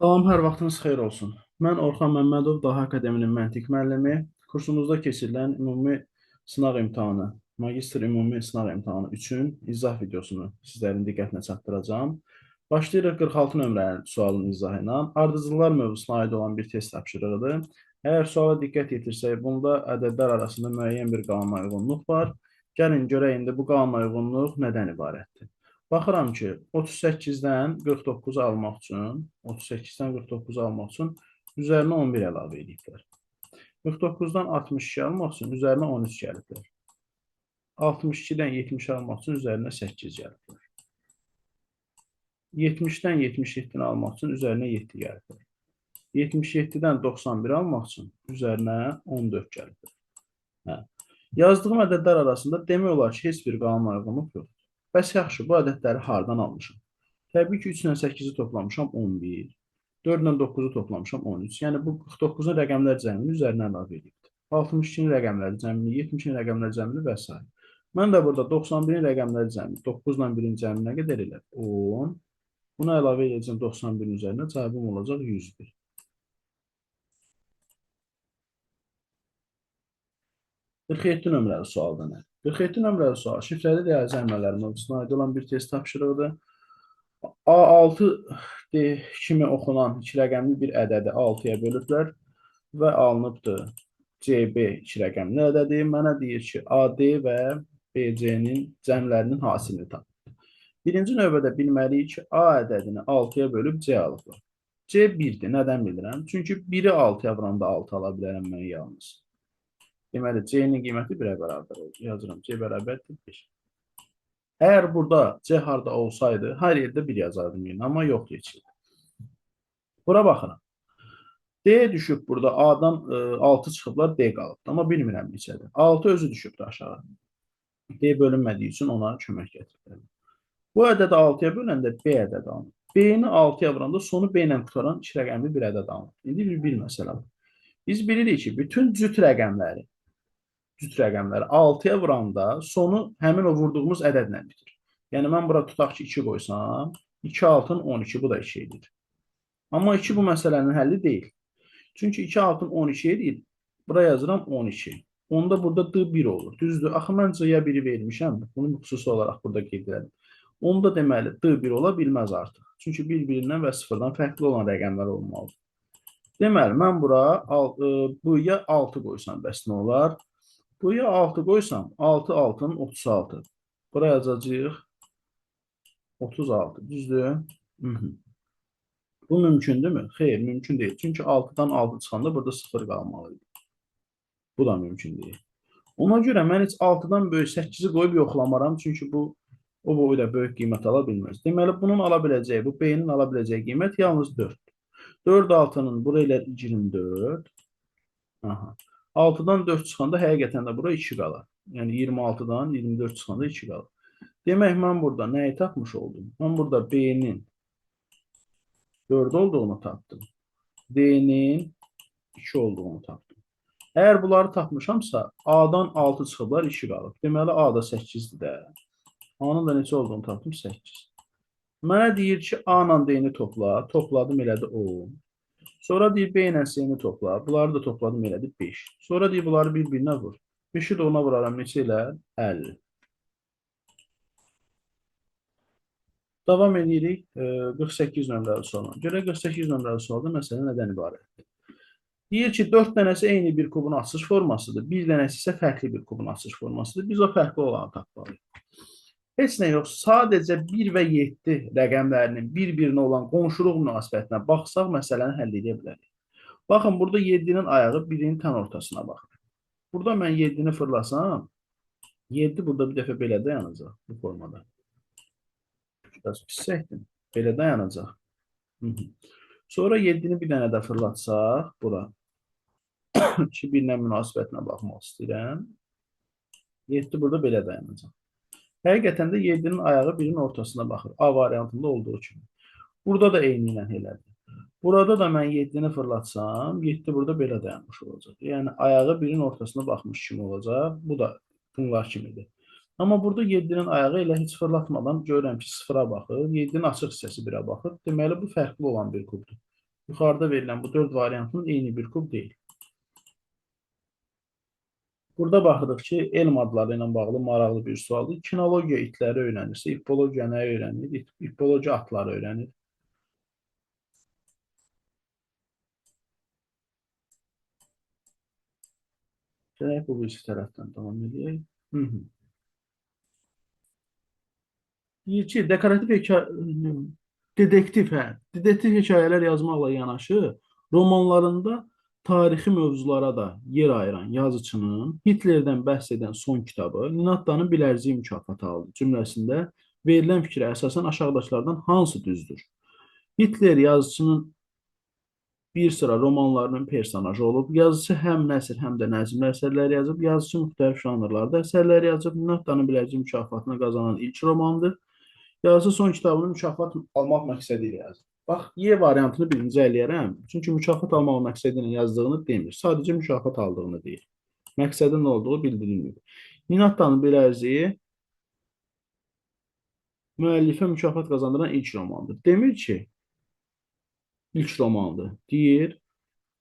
Salam, hər vaxtınız xeyir olsun. Mən Orxan Məmmədov, Daha Akademinin məntiq müəllimi. Kursumuzda keçirilən ümumi sınaq imtahanı, magistr ümumi sınaq imtahanı üçün izah videosunu sizlərin diqqətinə çatdıracağam. Başlayırıq 46 nömrəli sualın izahı ilə. Ardıcıllar mövzusuna aid olan bir test tapşırığıdır. Əgər suala diqqət yetirsək, bunda ədədlər arasında müəyyən bir qanuna uyğunluq var. Gəlin görək indi bu qanuna uyğunluq nədən ibarətdir? Baxıram ki, 38-dən 49-u almaq üçün, 38-dən 49-u almaq üçün üzərinə 11 əlavə ediblər. 49-dan 62 almaq üçün üzərinə 13 gəliblər. 62-dən 70 almaq üçün üzərinə 8 gəliblər. 70-dən 77-ni almaq üçün üzərinə 7 gəliblər. 77-dən 91 almaq üçün üzərinə 14 gəliblər. Hə. Yazdığım ədədlər arasında demək olar ki, heç bir qanuna uyğunluq yoxdur. Bəs yaxşı, bu ədədləri hardan almışam? Təbii ki, 3 ilə 8-i toplamışam 11, 4 ilə 9-u toplamışam 13. Yəni, bu 49-un rəqəmlər cəmini üzərinə əlavə edibdir. 62-nin rəqəmləri cəmini, 70-in rəqəmləri cəmini və s. Mən də burada 91-in rəqəmləri cəmini, 9 ilə 1-in cəmini nə qədər elər? 10. Buna əlavə edəcəm 91-in üzərinə, cavabım olacaq 101. Qırx 7 nömrəli sualda nə? 47 nömrəli sual şifrəli riyazi əməllər mövzusuna aid olan bir test tapşırığıdır. A6 kimi oxunan iki rəqəmli bir ədədi 6-ya bölüblər və alınıbdır CB iki rəqəmli ədədi. Mənə deyir ki, AD və BC-nin cəmlərinin hasilini tap. Birinci növbədə bilməliyik ki, A ədədini 6-ya bölüb C alıblar. C 1-dir. Nədən bilirəm? Çünki 1-i 6-ya vuranda 6 ala bilərəm mən yalnız. Deməli, C-nin qiyməti 1-ə bərabər olur. Yazıram, C bərabərdir 1. Əgər burada C harda olsaydı, hər yerdə 1 yazardım yine, amma yoxdur heç yerdə. Bura baxıram. D düşüb burada A-dan 6 çıxıblar, D qalıbdır. Amma bilmirəm neçədir. 6 özü düşübdür aşağı. D bölünmədiyi üçün ona kömək gətirir. Bu ədədi 6-ya böləndə B ədədi alınır. B-ni 6-ya vuranda sonu B ilə qutaran iki rəqəmli bir ədəd alınır. İndi bir məsələ var. Biz bilirik ki, bütün cüt rəqəmləri 6-ya vuranda sonu həmin o vurduğumuz ədədlə bitir. Yəni, mən bura tutaq ki, 2 qoysam, 2 altın 12, bu da 2 edir. Amma 2 bu məsələnin həlli deyil. Çünki 2 altın 12 edir, bura yazıram 12. Onda burada D 1 olur. Düzdür, axı mən C-yə 1-i vermişəm, bunu xüsusi olaraq burada qeyd edelim. Onda deməli, D 1 ola bilməz artıq. Çünki 1-1-dən və 0-dan fərqli olan rəqəmlər olmalıdır. Deməli, mən bura bu-ya 6 qoysam, bəs nə olar? Bu-ya 6 qoysam, 6 altın 36. Bura yazacağıq 36, düzdür? Bu mümkündürmü? Xeyr, mümkün deyil. Çünki 6-dan 6 çıxanda burada 0 qalmalıydı. Bu da mümkün deyil. Ona görə mən heç 6-dan böyük 8-i qoyub yoxlamaram. Çünki bu o boyda böyük qiymət ala bilməz. Deməli, bunun ala biləcəyi, bu B-nin ala biləcəyi qiymət yalnız 4. 4 altının bura ilə 24. Aha. 6-dan 4 çıxanda həqiqətən də bura 2 qalar. Yəni 26-dan 24 çıxanda 2 qalır. Demək, mən burada nəyi tapmış oldum? Mən burada B-nin 4 olduğunu tapdım. D-nin 2 olduğunu tapdım. Əgər bunları tapmışamsa, A-dan 6 çıxıblar, 2 qalıb. Deməli, A da 8-dir də. A-nın da neçə olduğunu tapdım? 8. Mənə deyir ki, A ilə D-ni topla. Topladım, elədi 10. Sonra deyir, B ilə C-ni topla. Bunları da topladım, elədi 5. Sonra deyir, bunları bir-birinə vur. 5-i də ona vuraram, neçə ilə? 50. Davam edirik 48 nömrəli sualına. Görək 48 nömrəli sualda məsələ nədən ibarətdir? Deyir ki, 4 dənəsi eyni bir kubun açılış formasıdır, bir dənəsi isə fərqli bir kubun açılış formasıdır. Biz o fərqli olanı tapmalıyıq. Heç nə yox, sadəcə 1 və 7 rəqəmlərinin bir-birinə olan qonşuluq münasibətinə baxsaq, məsələni həll edə bilərik. Baxın, burada 7-nin ayağı birinin tən ortasına baxır. Burada mən 7-ni fırlasam, 7 burada bir dəfə belə dayanacaq bu formada. Biraz pis çəkdim. Belə dayanacaq. Sonra 7-ni bir dənə də fırlatsaq, bura. 2-1-lə münasibətinə baxmaq istəyirəm. 7 burada belə dayanacaq. Həqiqətən də 7-nin ayağı birinin ortasına baxır. A variantında olduğu kimi. Burada da eyni ilə elədir. Burada da mən 7-ni fırlatsam, 7 burada belə dayanmış olacaq. Yəni, ayağı birinin ortasına baxmış kimi olacaq. Bu da bunlar kimidir. Amma burada 7-nin ayağı ilə heç fırlatmadan görürəm ki, 0-a baxır. 7-nin açıq hissəsi 1-ə baxır. Deməli, bu fərqli olan bir kubdur. Yuxarıda verilən bu 4 variantın eyni bir kub deyil. Burada baxırıq ki, elm adları ilə bağlı maraqlı bir sualdır. Kinologiya itləri öyrənirsə, ipologiya nəyi öyrənir? İpologiya atları öyrənir. Gələk bu birisi tərəfdən davam edək. Hı -hı. Deyir ki, dedektiv hekayələr yazmaqla yanaşı, romanlarında tarixi mövzulara da yer ayıran yazıçının Hitlerdən bəhs edən son kitabı Ninattanın Bilərziyi mükafatı aldı cümləsində verilən fikrə əsasən aşağıdakılardan hansı düzdür? Hitler yazıçının bir sıra romanlarının personajı olub. Yazıcı həm nəsr, həm də nəzmli əsərlər yazıb. Yazıcı müxtəlif janrlarda əsərlər yazıb. Ninattanın Bilərziyi mükafatını qazanan ilk romandır. Yazıcı son kitabını mükafat almaq məqsədi ilə yazır. Bax, Y variantını birinci eləyərəm. Çünki mükafat almaq məqsədi ilə yazdığını demir. Sadəcə mükafat aldığını deyir. Məqsədin nə olduğu bildirilmir. Ninattanın Bilərziyi müəllifə mükafat qazandıran ilk romandır. Demir ki, ilk romandır. Deyir,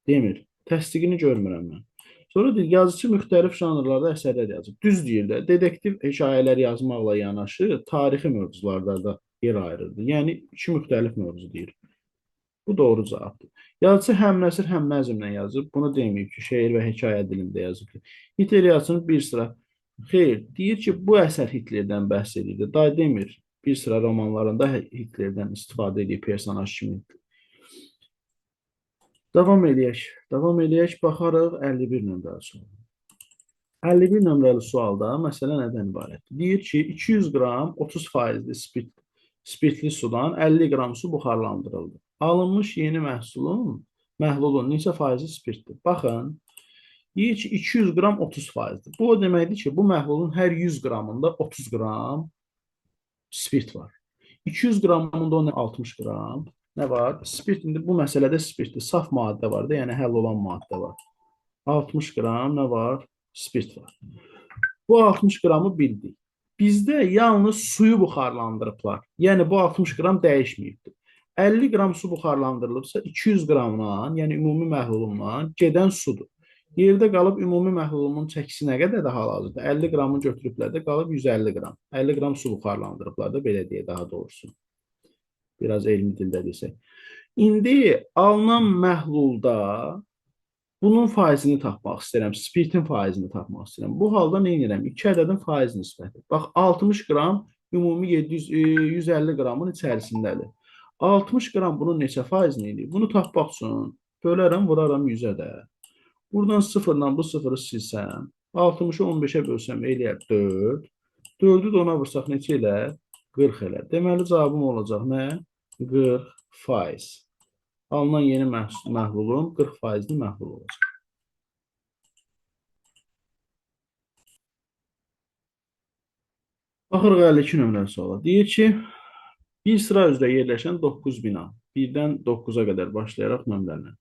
demir. Təsdiqini görmürəm mən. Sonra deyir, yazıcı müxtəlif janrlarda əsərlər yazıb. Düz deyir də, dedektiv hekayələr yazmaqla yanaşı, tarixi mövzularda da yer ayırırdı. Yəni, iki müxtəlif mövzu deyir. Bu doğru cavabdır. Yazıcı həm nəsr, həm nəzmlə yazıb. Bunu deməyib ki, şeir və hekayə dilində yazıb. Hitler yazısının bir sıra, xeyr, deyir ki, bu əsər Hitlerdən bəhs edir. Day demir, bir sıra romanlarında Hitlerdən istifadə edir personaj kimi. Davam eləyək. Davam eləyək, baxarıq 51 nömrəli sual. 51 nömrəli sualda məsələ nədən ibarətdir? Deyir ki, 200 qram 30%li spirtli sudan 50 qram su buxarlandırıldı. Alınmış yeni məhlulun neçə faizi spirtdir? Baxın, deyir ki, 200 qram 30%dir. Bu o deməkdir ki, bu məhlulun hər 100 qramında 30 qram spirt var. 200 qramında o 60 qram nə var? Spirt, indi bu məsələdə spirtli saf maddə var da, yəni həll olan maddə var. 60 qram nə var? Spirt var. Bu 60 qramı bildik. Bizdə yalnız suyu buxarlandırıblar. Yəni bu 60 qram dəyişməyibdir. 50 qram su buxarlandırılıbsa 200 qramdan, yəni ümumi məhlulundan gedən sudur. Yerdə qalıb ümumi məhlulumun çəkisi nə qədər də hal-hazırda? 50 qramı götürüblər də qalıb 150 qram. 50 qram su buxarlandırıblar da, belə deyə daha doğrusu. Biraz elmi dildə desək. İndi alınan məhlulda bunun faizini tapmaq istəyirəm, spirtin faizini tapmaq istəyirəm. Bu halda nə edirəm? 2 ədədin faiz nisbəti. Bax, 60 qram ümumi 150 qramın içərisindədir. 60 qram bunun neçə faizini edir? Bunu tapmaq üçün bölərəm, vuraram 100-ə də. Buradan 0-dan bu 0-ı silsəm, 60-ı 15-ə bölsəm eləyər 4. 4-ü də ona vursaq neçə elər? 40 elər. Deməli, cavabım olacaq nə? 40%. Alınan yeni məhlulun 40%-li məhlul olacaq. Baxırıq 52 nömrəli suala. Deyir ki, bir sıra üzrə yerləşən 9 bina. 1-dən 9-a qədər başlayaraq nömrələnir.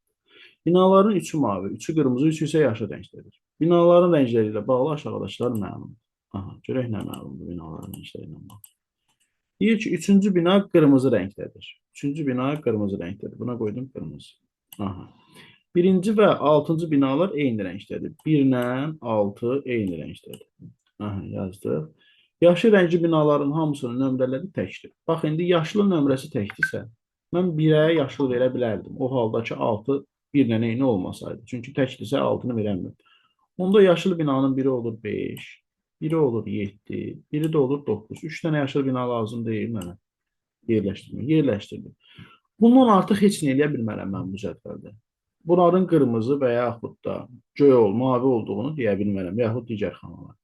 Binaların 3-ü mavi, 3-ü qırmızı, 3-ü isə yaşıl rəngdədir. Binaların rəngləri ilə bağlı aşağıdakılar məlumdur. Aha, görək nə məlumdur binaların rəngləri ilə bağlı. Deyir ki, 3-cü bina qırmızı rəngdədir. 3-cü bina qırmızı rəngdədir. Buna qoydum qırmızı. Aha. Birinci və 6-cı binalar eyni rəngdədir. 1 ilə 6 eyni rəngdədir. Aha, yazdıq. Yaşıl rəngli binaların hamısının nömrələri təkdir. Bax, indi yaşlı nömrəsi təkdirsə, mən 1-ə yaşıl verə bilərdim. O halda ki, 6 1 ilə eyni olmasaydı. Çünki təkdirsə 6-nı verəmir. Onda yaşıl binanın biri olur 5, biri olur 7, biri də olur 9. 3 dənə yaşıl bina lazım deyil mənə. Yerləşdirdim. Bundan artıq heç nə eləyə bilmərəm mən bu cədvəldə. Bunların qırmızı və yaxud da mavi olduğunu deyə bilmərəm, yaxud digər xanalar.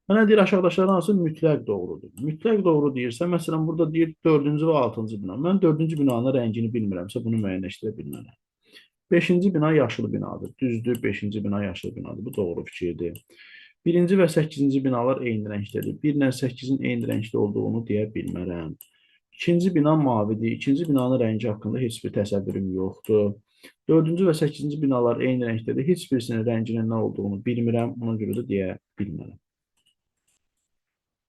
Mənə deyir, aşağıdaşların hansı mütləq doğrudur? Mütləq doğru deyirsə, məsələn, burada deyir 4-cü və 6-cı bina. Mən 4-cü binanın rəngini bilmirəmsə, bunu müəyyənləşdirə bilmərəm. 5-ci bina yaşıl binadır. Düzdür, 5-ci bina yaşıl binadır. Bu doğru fikirdir. 1-ci və 8-ci binalar eyni rəngdədir. 1 ilə 8-in eyni rəngdə olduğunu deyə bilmərəm. 2-ci bina mavidir. 2-ci binanın rəngi haqqında heç bir təsəvvürüm yoxdur. 4-cü və 8-ci binalar eyni rəngdədir. Heç birisinin rənginin nə olduğunu bilmirəm. Ona görə də deyə bilmərəm.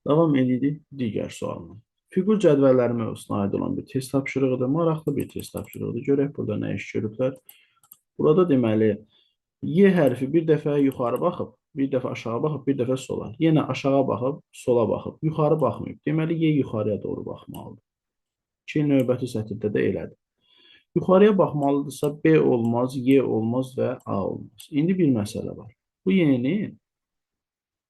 Davam edirik digər sualına. Fiqur cədvəlləri mövzusuna aid olan bir test tapşırığıdır. Maraqlı bir test tapşırığıdır. Görək burada nə iş görüblər. Burada deməli Y hərfi bir dəfə yuxarı baxıb, bir dəfə aşağı baxıb, bir dəfə sola. Yenə aşağı baxıb, sola baxıb, yuxarı baxmayıb. Deməli Y yuxarıya doğru baxmalıdır. Ki növbəti sətirdə də elədir. Yuxarıya baxmalıdırsa B olmaz, Y olmaz və A olmaz. İndi bir məsələ var. Bu Y-nin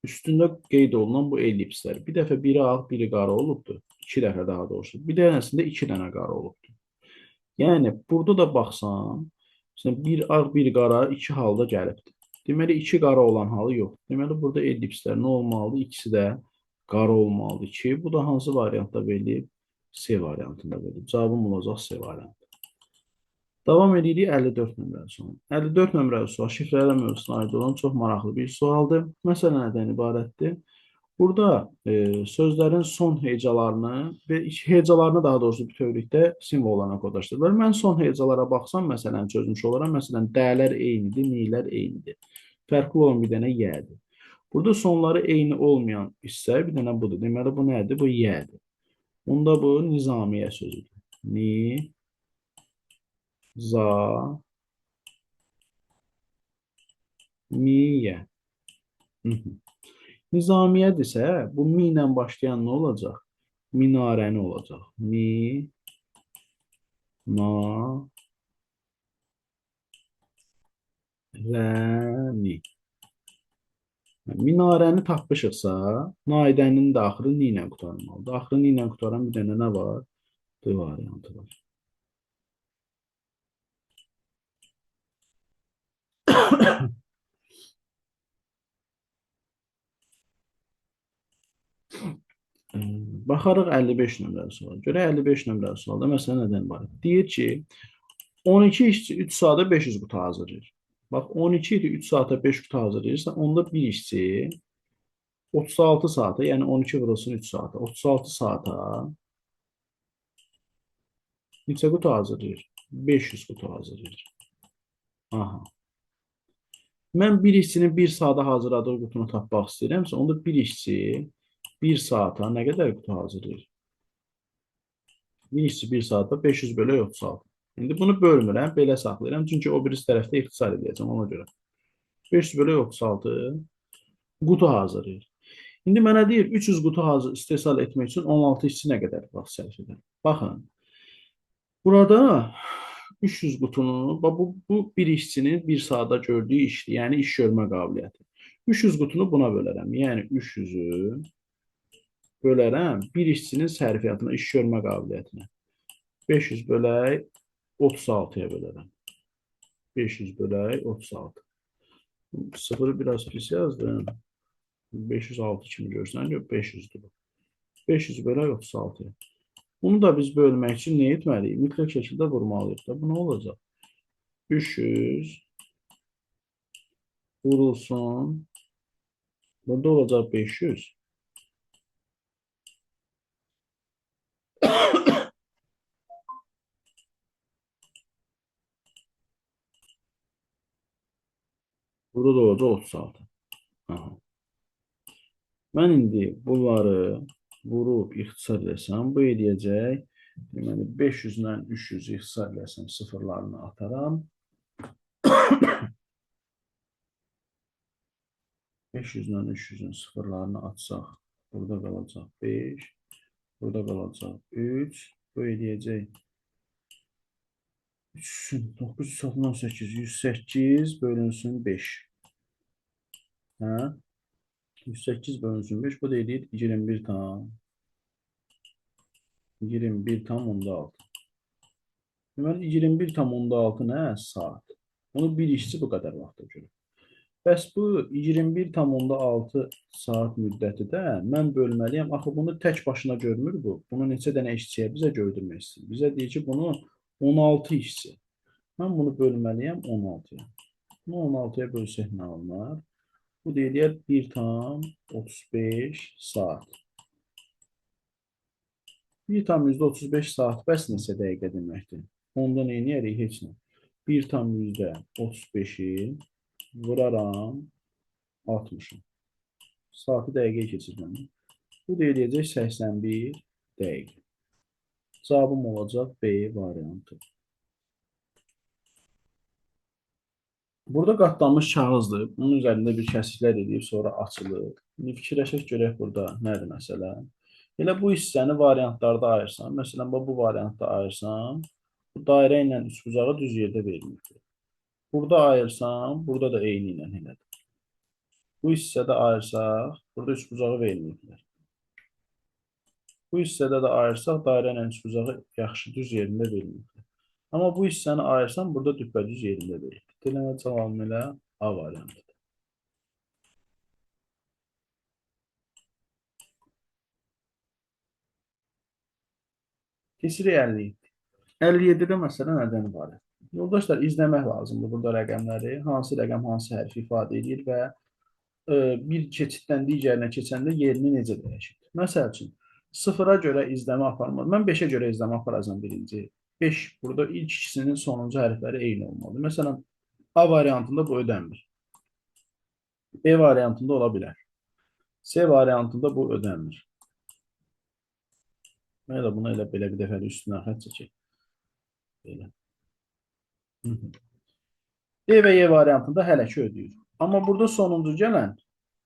üstündə qeyd olunan bu ellipslər. Bir dəfə biri ağ, biri qara olubdur. İki dəfə daha doğrusu. Bir dənəsində iki dənə qara olubdur. Yəni, burada da baxsan, məsələn, bir ağ, bir qara iki halda gəlibdir. Deməli, iki qara olan halı yoxdur. Deməli, burada ellipslər nə olmalıdır? İkisi də qara olmalıdır ki, bu da hansı variantda verilib? C variantında verilib. Cavabım olacaq C variantı. Davam edirik 54 nömrəli sual. 54 nömrəli sual şifrələr mövzusuna aid olan çox maraqlı bir sualdır. Məsələ nədən ibarətdir? Burada sözlərin son hecalarını və hecalarını daha doğrusu bütövlükdə simvollarla kodlaşdırırlar. Mən son hecalara baxsam, məsələn, çözmüş olaram. Məsələn, dəyələr eynidir, nilər eynidir. Fərqli olan bir dənə yədir. Burada sonları eyni olmayan hissə bir dənə budur. Deməli, bu nədir? Bu yədir. Bunda bu nizamiyə sözüdür. Nizamiyə. Nizamiyyədirsə, bu mi ilə başlayan nə olacaq? Minarəni olacaq. Minarəni. Minarəni tapmışıqsa, naidənin də axırı ni ilə qutarmalıdır. Axırı ni ilə qutaran bir dənə nə var? D variantı var. Baxarıq 55 nömrəli suala. Görək 55 nömrəli sualda məsələ nədən ibarət? Deyir ki, 12 işçi 3 saata 500 qutu hazırlayır. Bax, 12 idi 3 saata 5 qutu hazırlayırsa, onda bir işçi 36 saata, yəni 12 vurulsun 3 saata, 36 saata neçə qutu hazırlayır? 500 qutu hazırlayır. Aha. Mən bir işçinin bir saata hazırladığı qutunu tapmaq istəyirəmsə, onda bir işçi bir saata nə qədər qutu hazırlayır? Bir işçi bir saata 500 bölü 36. İndi bunu bölmürəm, belə saxlayıram. Çünki o birisi tərəfdə ixtisar edəcəm ona görə. 500 bölü 36 qutu hazırlayır. İndi mənə deyir 300 qutu hazır istehsal etmək üçün 16 işçi nə qədər vaxt sərf edir? Baxın. Burada 300 qutunu, bu bir işçinin bir saata gördüyü işdir, yəni iş görmə qabiliyyəti. 300 qutunu buna bölərəm. Yəni 300-ü bölərəm bir işçinin sərfiyyatına, iş görmə qabiliyyətinə. 500 bölək 36-ya bölərəm. 500 bölək 36. Sıfırı biraz pis yazdım. 506 kimi görsən, yox 500-dür. 500 bölək 36-ya. Bunu da biz bölmək üçün nə etməliyik? Mütləq şəkildə vurmalıyıq da. Bu nə olacaq? 300 vurulsun. Burada olacaq 500. Burada da olacaq 36. Aha. Mən indi bunları vurub ixtisar etsəm, bu eləyəcək. Deməli, 500-dən 300-ü ixtisar etsəm, sıfırlarını ataram. 500-dən 300-ün sıfırlarını atsaq, burada qalacaq 5, burada qalacaq 3, bu eləyəcək 918, 108 bölünsün 5. Hə? 108 bölünsün 5, bu da eləyir 21 tam. 21 tam onda 6. Deməli, 21 tam onda 6 nə? Saat. Bunu bir işçi bu qədər vaxta görür. Bəs bu 21 tam onda 6 saat müddəti də mən bölməliyəm. Axı bunu tək başına görmür bu. Bunu neçə dənə işçiyə bizə gördürmək istəyir. Bizə deyir ki, bunu 16 işçi. Mən bunu bölməliyəm 16-ya. Bunu 16-ya bölsək nə olmalar? Bu deyir 1 tam 35 saat. 1 tam %35 saat bəs neçə dəqiqə deməkdir? Onda nə edərik? Heç nə. 1 tam %35-i vuraram 60-ı. Saatı dəqiqəyə keçirməm. Bu da eləyəcək 81 Deyil. Cavabım olacaq B variantı. Burada qatlanmış kağızdır. Bunun üzərində bir kəsiklər edib, sonra açılır. İndi fikirləşək görək burada nədir məsələ? Elə bu hissəni variantlarda ayırsan, məsələn, bu variantda ayırsan, bu dairə ilə üçbucağı düz yerdə verilmişdir. Burada ayırsan, burada da eyni ilə elədir. Bu hissədə ayırsaq, burada üçbucağı verilmişdir. Bu hissədə də ayırsaq, dairə ilə üçbucağı yaxşı düz yerində verilmişdir. Amma bu hissəni ayırsan, burada düpbədüz yerində verilmişdir. Dilənə cavabım elə A variantı. Keçirik 57. 57-də məsələ nədən ibarət? Yoldaşlar, izləmək lazımdır burada rəqəmləri. Hansı rəqəm hansı hərfi ifadə edir və bir keçiddən digərinə keçəndə yerini necə dəyişir? Məsəl üçün, sıfıra görə izləmə aparmaz. Mən 5-ə görə izləmə aparacam birinci. 5 burada ilk ikisinin sonuncu hərfləri eyni olmalı. Məsələn, A variantında bu ödənmir. B variantında ola bilər. C variantında bu ödənmir. Mən də buna elə belə bir dəfə üstünə xətt çəkək. Belə. D və E variantında hələ ki ödəyir. Amma burada sonuncu gələn,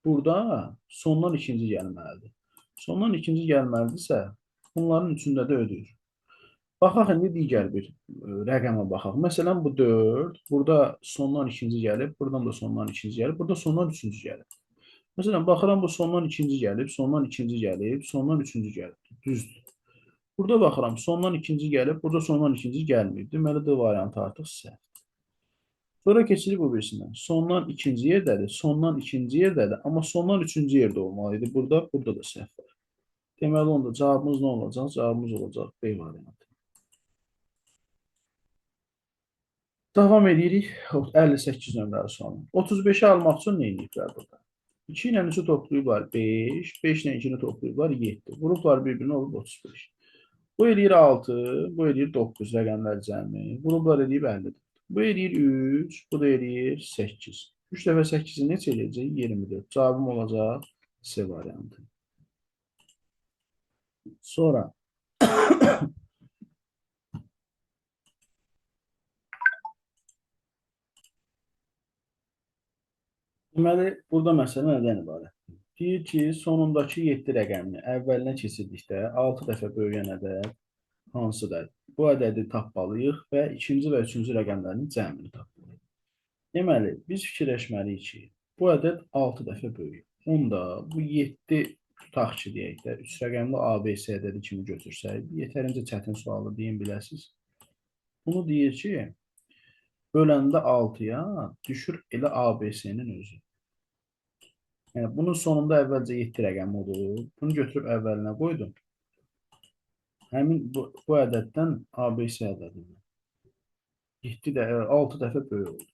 burada sondan ikinci gəlməlidir. Sondan ikinci gəlməlidirsə, bunların üçündə də ödəyir. Baxaq, indi digər bir rəqəmə baxaq. Məsələn, bu 4, burada sondan ikinci gəlib, buradan da sondan ikinci gəlib, burada sondan üçüncü gəlib. Məsələn, baxıram, bu sondan ikinci gəlib, sondan ikinci gəlib, sondan üçüncü gəlib. Düzdür. Burada baxıram, sondan ikinci gəlib, burada sondan ikinci gəlməyib. Deməli, D variantı artıq səhv. Sonra keçirik bu birisindən. Sondan ikinci yerdədir, sondan ikinci yerdədir, amma sondan üçüncü yerdə olmalıydı. Burada da səhv var. Deməli, onda cavabımız nə olacaq? Cavabımız olacaq B variantı. Davam edirik 58 nömrəli sualın. 35-i almaq üçün nə ediblər burada? 2 ilə 3-ü toplayıblar 5, 5 ilə 2-ni toplayıblar 7. Vurublar bir-birinə olub 35. Bu eləyir 6, bu eləyir 9 rəqəmlər cəmi. Vurublar eləyib 50. Bu eləyir 3, bu da eləyir 8. 3 dəfə 8-i neçə eləyəcək? 24. Cavabım olacaq C variantı. Sonra deməli, burada məsələ nədən ibarət? Deyir ki, sonundakı 7 rəqəmini əvvəlinə keçirdikdə 6 dəfə böyüyən ədəd hansıdır? Bu ədədi tapmalıyıq və ikinci və üçüncü rəqəmlərin cəmini tapmalıyıq. Deməli, biz fikirləşməliyik ki, bu ədəd 6 dəfə böyüyür. Onda bu 7 tutaq ki, deyək də, 3 rəqəmli ABC ədədi kimi götürsək, yetərincə çətin sualı deyin biləsiniz. Bunu deyir ki, böləndə 6-ya düşür elə ABC-nin özü. Yəni, bunun sonunda əvvəlcə 7 rəqəm olur. Bunu götürüb əvvəlinə qoydum. Həmin bu ədəddən ABC ədədidir. 7 də 6 dəfə böyük oldu.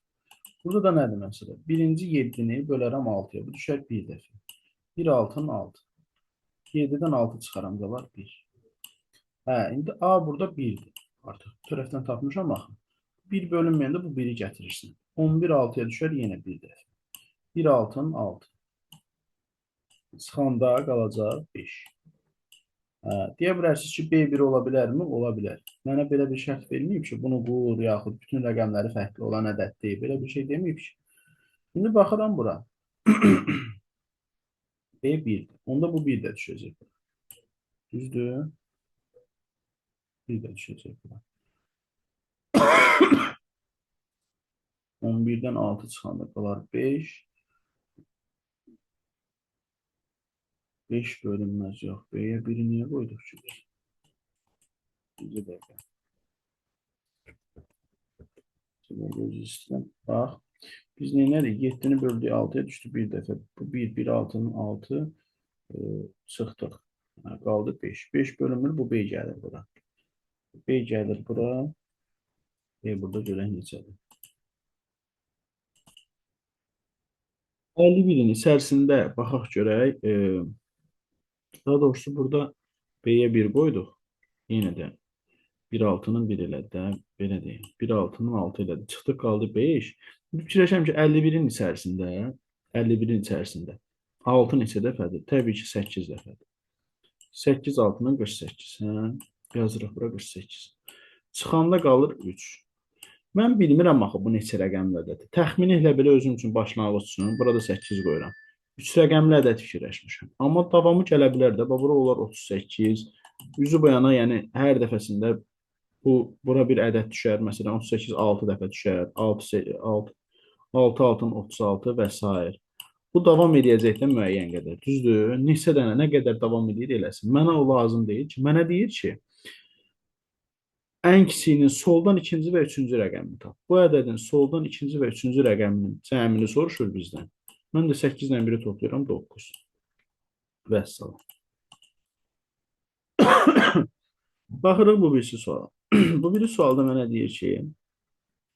Burada da nədir məsələ? Birinci 7-ni bölərəm 6-ya. Bu düşər 1 dəfə. 1 6-nın 6. 7-dən 6 çıxaram, qalar 1. Hə, indi A burada 1-dir. Artıq tərəfdən tapmışam axı. 1 bölünməyəndə bu 1-i gətirirsin. 11 6-ya düşər yenə 1 dəfə. 1 6-nın 6. Çıxanda qalacaq 5. Deyə bilərsiniz ki, B1 ola bilərmi? Ola bilər. Mənə belə bir şərt verməyib ki, bunu qur, yaxud bütün rəqəmləri fərqli olan ədəd deyil. Belə bir şey deməyib ki. İndi baxıram bura. B1-dir. Onda bu 1 də düşəcək. Düzdür? 1 də düşəcək bura. 11-dən 6 çıxanda qalar 5. 5 bölünməz yox. B-yə 1-i niyə qoyduq ki? Bir dəqiqə. Bax, biz neylərik? 7-ni böldük 6-ya düşdü 1 dəfə. Bu 1, 1 6-nın 6 çıxdıq. Qaldı 5. 5 bölünmür, bu B gəlir bura. B gəlir bura. B burada görək neçədir. 51-in içərisində baxaq görək. Daha doğrusu burada B-yə 1 qoyduq. Yenə də 1 6-nın 1 elədi də, belə deyim. 1 6-nın 6 elədi. Çıxdıq, qaldı 5. Fikirləşəm ki, 51-in içərisində 6 neçə dəfədir? Təbii ki, 8 dəfədir. 8 altından 48. Hə? Yazırıq bura 48. Çıxanda qalır 3. Mən bilmirəm axı bu neçə rəqəmli ədəddir. Təxmini elə belə özüm üçün başlanğıc üçün burada 8 qoyuram. 3 rəqəmli ədəd fikirləşmişəm. Amma davamı gələ bilər də. Bura olar 38. Üzü bu yana, yəni hər dəfəsində bura bir ədəd düşər. Məsələn 38 6 dəfə düşər. 6 altın 36 və s. Bu davam edəcək də müəyyən qədər. Düzdür? Neçə dənə, nə qədər davam edir eləsin. Mənə o lazım deyil ki. Mənə deyir ki, ən kiçiyinin soldan ikinci və üçüncü rəqəmini tap. Bu ədədin soldan ikinci və üçüncü rəqəminin cəmini soruşur bizdən. Mən də 8 ilə 1-i toplayıram 9. Vəssalam. Baxırıq bu birisi sual. Bu biri sualda mənə deyir ki,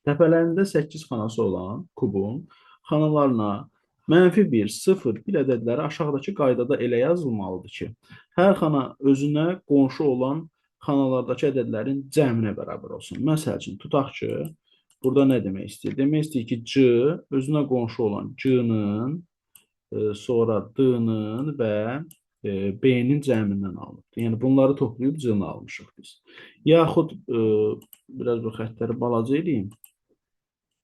təpələrində 8 xanası olan kubun xanalarına -1, 0, 1 ədədləri aşağıdakı qaydada elə yazılmalıdır ki, hər xana özünə qonşu olan xanalardakı ədədlərin cəminə bərabər olsun. Məsəl üçün, tutaq ki, burada nə demək istəyir? Demək istəyir ki, C özünə qonşu olan C-nin, sonra D-nin və B-nin cəmindən alınıb. Yəni, bunları toplayıb C-ni almışıq biz. Yaxud, biraz bu xəttləri balaca edeyim.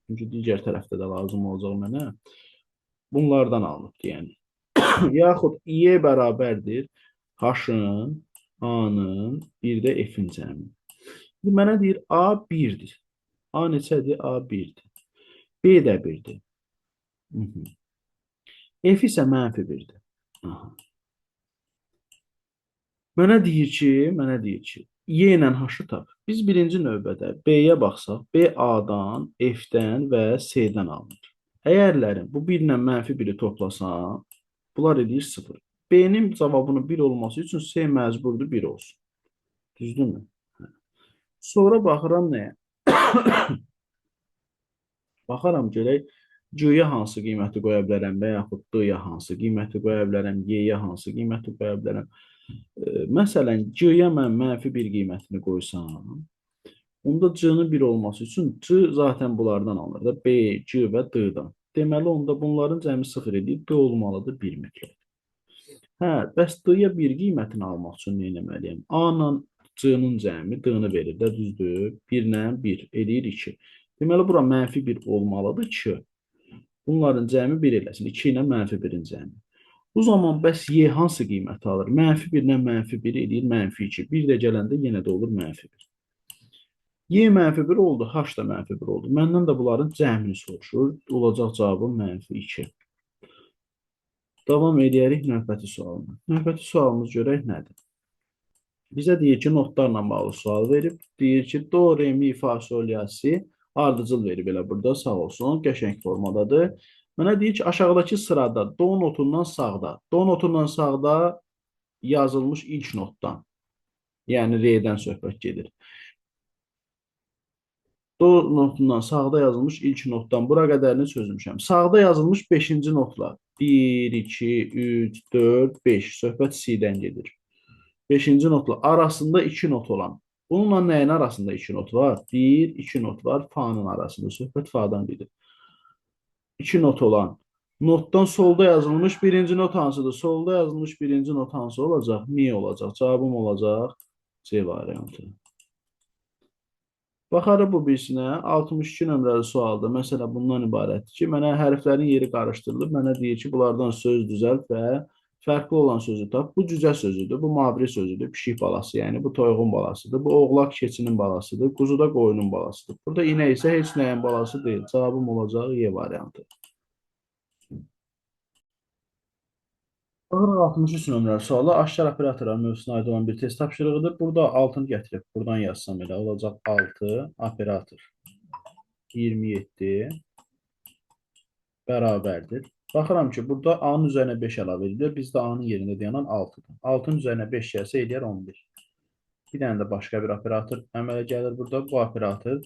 Çünki digər tərəfdə də lazım olacaq mənə. Bunlardan alınıb, yəni. Yaxud Y bərabərdir H-ın, A-nın, bir də F-in cəmi. Mənə deyir, A 1-dir. A neçədir? A 1-dir. B də 1-dir. F isə -1-dir. Mənə deyir ki, Y ilə H-ı tap. Biz birinci növbədə B-yə baxsaq, B A-dan, F-dən və C-dən alınır. Əgərlərin bu 1 ilə -1-i toplasam, bunlar edir 0. B-nin cavabının 1 olması üçün C məcburdur 1 olsun. Düzdürmü? Sonra baxıram nəyə? Baxaram görək, C-yə hansı qiyməti qoya bilərəm və yaxud D-yə hansı qiyməti qoya bilərəm, Y-yə hansı qiyməti qoya bilərəm. Məsələn, C-yə mən -1 qiymətini qoysam, onda C-nin 1 olması üçün C zaten bunlardan alınır da, B, C və D-dan. Deməli, onda bunların cəmi 0 edir, D olmalıdır 1 mütləq. Hə, bəs D-yə 1 qiymətini almaq üçün nə etməliyəm? A-la C-nin cəmi D-ni verir də, düzdür? 1 ilə 1 edir 2. Deməli, bura -1 olmalıdır ki, bunların cəmi 1 eləsin. 2 ilə -1-in cəmi. Bu zaman bəs Y hansı qiyməti alır? -1 ilə -1 edir -2. Bir də gələndə yenə də olur -1. Y -1 oldu, H da -1 oldu. Məndən də bunların cəmini soruşur. Olacaq cavabım -2. Davam edərik növbəti sualına. Növbəti sualımız görək nədir? Bizə deyir ki, notlarla bağlı sual verib. Deyir ki, do, re, mi, fa, sol, la, si ardıcıl verib elə burada, sağ olsun. Qəşəng formadadır. Mənə deyir ki, aşağıdakı sırada do notundan sağda yazılmış ilk notdan, yəni re'dən söhbət gedir. Do notundan sağda yazılmış ilk notdan bura qədərini çözmüşəm. Sağda yazılmış 5-ci notlar. 1, 2, 3, 4, 5. Söhbət si-dən gedir. 5-ci notla arasında 2 not olan. Bununla nəyin arasında 2 not var? 1, 2 not var. Fa'nın arasında. Söhbət fa'dan gedir. 2 not olan. Notdan solda yazılmış birinci not hansıdır? Solda yazılmış birinci not hansı olacaq? Mi olacaq. Cavabım olacaq C variantı. Baxarıq bu birisinə. 62 nömrəli sualda məsələ bundan ibarətdir ki, mənə hərflərin yeri qarışdırılıb. Mənə deyir ki, bunlardan söz düzəlt və fərqli olan sözü tap. Bu cücə sözüdür, bu mavri sözüdür, pişik balası, yəni bu toyuğun balasıdır. Bu oğlaq keçinin balasıdır, quzu da qoyunun balasıdır. Burada inək isə heç nəyin balası deyil. Cavabım olacaq Y variantı. 63 nömrəli sualı aşkar operatorlar mövzusuna aid olan bir test tapşırığıdır. Burada 6-nı gətirib buradan yazsam elə olacaq 6 operator 27 bərabərdir. Baxıram ki, burada A-nın üzərinə 5 əlavə edilir. Bizdə A-nın yerində dayanan 6-dır. 6-nın üzərinə 5 gəlsə eləyər 11. Bir dənə də başqa bir operator əmələ gəlir burada. Bu operator.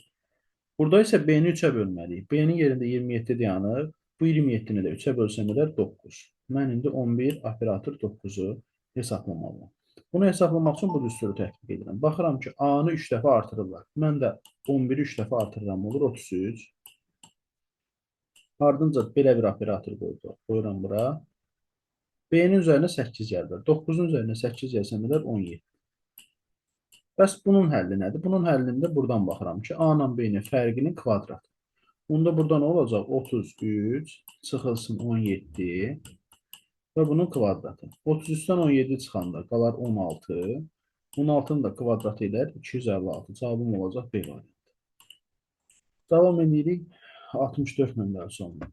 Burada isə B-ni 3-ə bölməliyik. B-nin yerində 27 dayanır. Bu 27-ni də 3-ə bölsəm edər 9. Mən indi 11 operator 9-u hesablamalıyam. Bunu hesaplamaq üçün bu düsturu tətbiq edirəm. Baxıram ki, A-nı 3 dəfə artırırlar. Mən də 11-i 3 dəfə artırıram, olur 33. Ardınca belə bir operator qoyuram bura. B-nin üzərinə 8 yazılır. 9-un üzərinə 8 yazsam edər 17. Bəs bunun həlli nədir? Bunun həllində buradan baxıram ki, A ilə B-nin fərqinin kvadratı. Onda burada nə olacaq? 33 çıxılsın 17 və bunun kvadratı. 33-dən 17 çıxanda qalar 16. 16-nın da kvadratı ilə 256. Cavabım olacaq B variantı. Davam edirik 64 nömrəli soruna.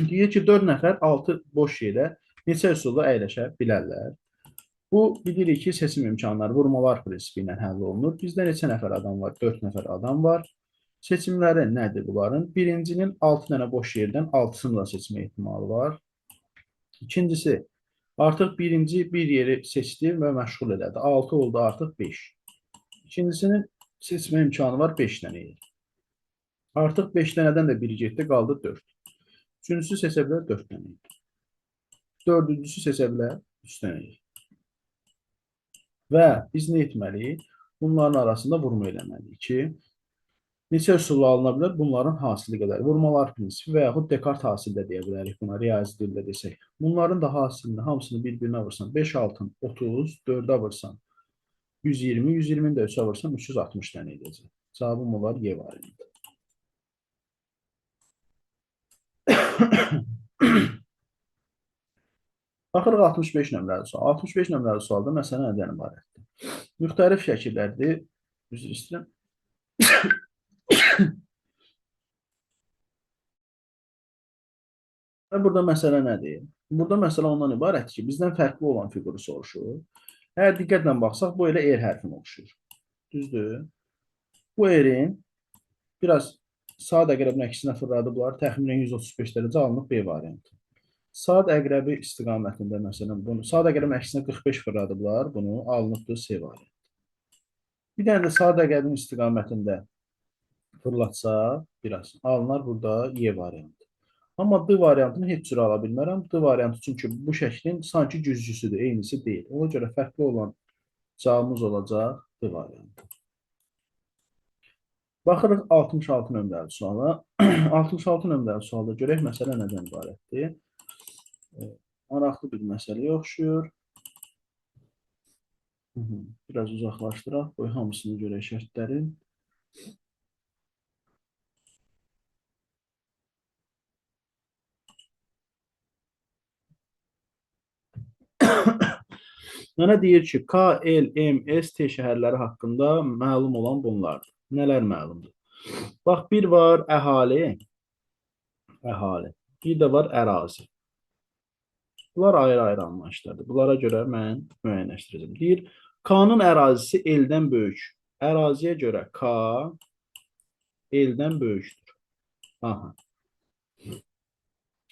Deyir ki, 4 nəfər 6 boş yerə neçə üsulla əyləşə bilərlər? Bu, bilirik ki, seçim imkanları vurmalar prinsipi ilə həll olunur. Bizdə neçə nəfər adam var? 4 nəfər adam var. Seçimləri nədir bunların? Birincinin 6 dənə boş yerdən 6-sını da seçmə ehtimalı var. İkincisi, artıq birinci bir yeri seçdi və məşğul elədi. 6 oldu, artıq 5. İkincisinin seçmə imkanı var 5 dənə yer. Artıq 5 dənədən də biri getdi, qaldı 4. Üçüncüsü seçə bilər 4 dənə yer. Dördüncüsü seçə bilər 3 dənə yer. Və biz nə etməliyik? Bunların arasında vurma eləməliyik ki, neçə üsulla alına bilər? Bunların hasili qədər. Vurmalar prinsipi və yaxud Dekart hasili də deyə bilərik buna, riyazi dildə desək. Bunların da hasilini, hamısını bir-birinə vursan, 5 altın 30, 4-ə vursan 120, 120-ni də 3-ə vursan 360 dənə edəcək. Cavabım olar Y variantı. Baxırıq 65 nömrəli sual. 65 nömrəli sualda məsələ nədən ibarətdir? Müxtəlif şəkillərdir. Üzr istəyirəm. Və burada məsələ nədir? Burada məsələ ondan ibarətdir ki, bizdən fərqli olan fiquru soruşur. Əgər diqqətlə baxsaq, bu elə R hərfinə oxşuyur. Düzdür? Bu R-in biraz saat əqrəbin əksinə fırladıblar. Təxminən 135 dərəcə alınıb B variantı. Saat əqrəbi istiqamətində məsələn bunu saat əqrəbin əksinə 45 fırladıblar. Bunu alınıbdır C variantı. Bir dənə də saat əqrəbin istiqamətində fırlatsa biraz alınar burada Y variantı. Amma D variantını heç cür ala bilmərəm. D variantı çünki bu şəklin sanki güzgüsüdür, eynisi deyil. Ona görə fərqli olan cavabımız olacaq D variantı. Baxırıq 66 nömrəli suala. 66 nömrəli sualda görək məsələ nədən ibarətdir. Maraqlı bir məsələyə oxşuyur. Biraz uzaqlaşdıraq. Qoy hamısını görək şərtlərin. Mənə deyir ki, K, L, M, S, T şəhərləri haqqında məlum olan bunlardır. Nələr məlumdur? Bax, bir var əhali. Bir də var ərazi. Bunlar ayrı-ayrı anlayışlardır. Bunlara görə mən müəyyənləşdirəcəm. Deyir, K-nın ərazisi L-dən böyük. Əraziyə görə K L-dən böyükdür. Aha.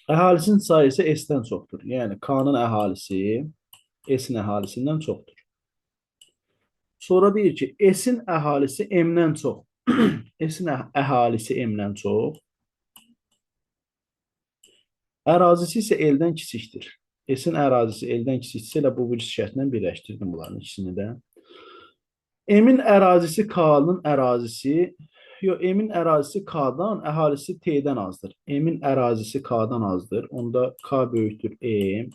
Əhalisinin sayısı S-dən çoxdur. Yəni, K-nın əhalisi S-in əhalisindən çoxdur. Sonra deyir ki, S-in əhalisi M-dən çox. S-in əhalisi M-dən çox. Ərazisi isə L-dən kiçikdir. S-in ərazisi L-dən kiçikdirsə elə bu bir şərtlə birləşdirdim bunların ikisini də. M-in ərazisi K-nın ərazisi, M-in ərazisi K-dan, əhalisi T-dən azdır. M-in ərazisi K-dan azdır. Onda K böyükdür M.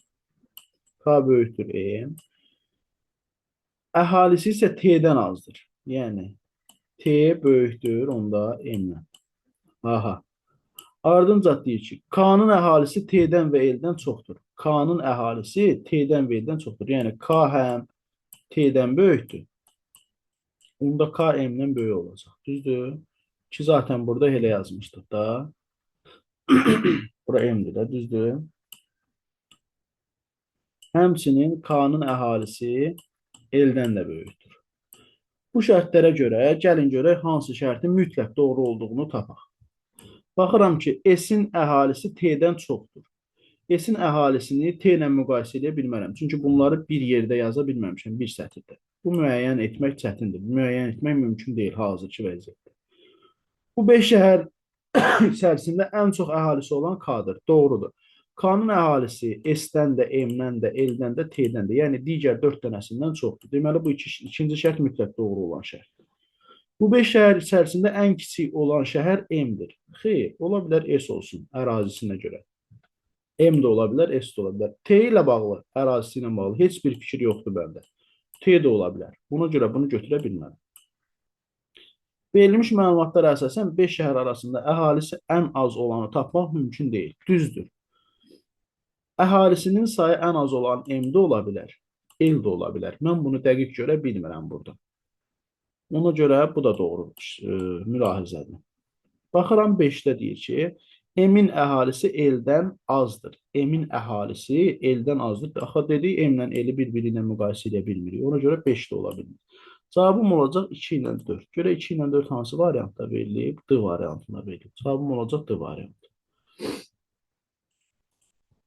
K böyükdür M. Əhalisi isə T-dən azdır. Yəni, T böyükdür, onda M-dən. Aha. Ardınca deyir ki, K-nın əhalisi T-dən və L-dən çoxdur. K-nın əhalisi T-dən və L-dən çoxdur. Yəni, K həm T-dən böyükdür. Onda K M-dən böyük olacaq. Düzdür? Ki, zaten burada elə yazmışdıq da. Bura M-dir də, düzdür? Həmçinin K-nın əhalisi L-dən də böyükdür. Bu şərtlərə görə, gəlin görək hansı şərtin mütləq doğru olduğunu tapaq. Baxıram ki, S-in əhalisi T-dən çoxdur. S-in əhalisini T ilə müqayisə edə bilmərəm. Çünki bunları bir yerdə yaza bilməmişəm, bir sətirdə. Bu müəyyən etmək çətindir. Müəyyən etmək mümkün deyil hazırki vəziyyətdə. Bu 5 şəhər içərisində ən çox əhalisi olan K-dır. Doğrudur. K-nın əhalisi S-dən də, M-dən də, L-dən də, T-dən də, yəni digər 4 dənəsindən çoxdur. Deməli, bu ikinci şərt mütləq doğru olan şərtdir. Bu 5 şəhər içərisində ən kiçik olan şəhər M-dir. Xeyr, ola bilər S olsun ərazisinə görə. M də ola bilər, S də ola bilər. T ilə bağlı, ərazisi ilə bağlı heç bir fikir yoxdur məndə. T də ola bilər. Buna görə bunu götürə bilmərəm. Verilmiş məlumatlara əsasən 5 şəhər arasında əhalisi ən az olanı tapmaq mümkün deyil. Düzdür. Əhalisinin sayı ən az olan M-də ola bilər, el də ola bilər. Mən bunu dəqiq görə bilmirəm burada. Ona görə bu da doğru mülahizədir. Baxıram 5-də deyir ki, M-in əhalisi eldən azdır. M-in əhalisi eldən azdır. Axı dedik, M-lə eli bir-biri ilə müqayisə edə bilmirik. Ona görə 5 də ola bilmir. Cavabım olacaq 2 ilə 4. Görə 2 ilə 4 hansı variantda verilib? D variantında verilib. Cavabım olacaq D variantı.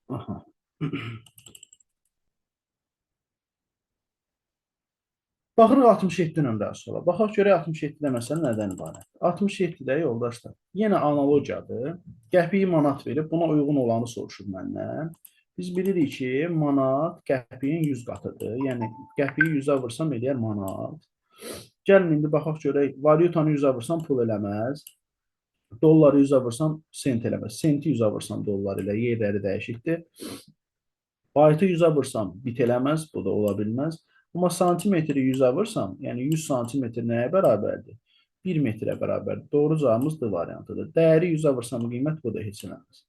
Aha. Baxırıq 67 nömrəli suala. Baxaq görək 67-də məsələ nədən ibarət. 67-də yoldaşlar, yenə analogiyadır. Qəpiyi manat verib, buna uyğun olanı soruşur məndən. Biz bilirik ki, manat qəpiyin 100 qatıdır. Yəni, qəpiyi 100-ə vursam eləyər manat. Gəlin, indi baxaq görək, valyutanı 100-ə vursam pul eləməz. Dolları 100-ə vursam sent eləməz. Senti 100-ə vursam dollar ilə yerləri dəyişikdir. Baytı 100-ə vursam bit eləməz, bu da ola bilməz. Amma santimetri 100-ə vursam, yəni 100 santimetr nəyə bərabərdir? 1 metrə bərabərdir. Doğru cavabımız D variantıdır. Dəyəri 100-ə vursam qiymət bu da heç eləməz.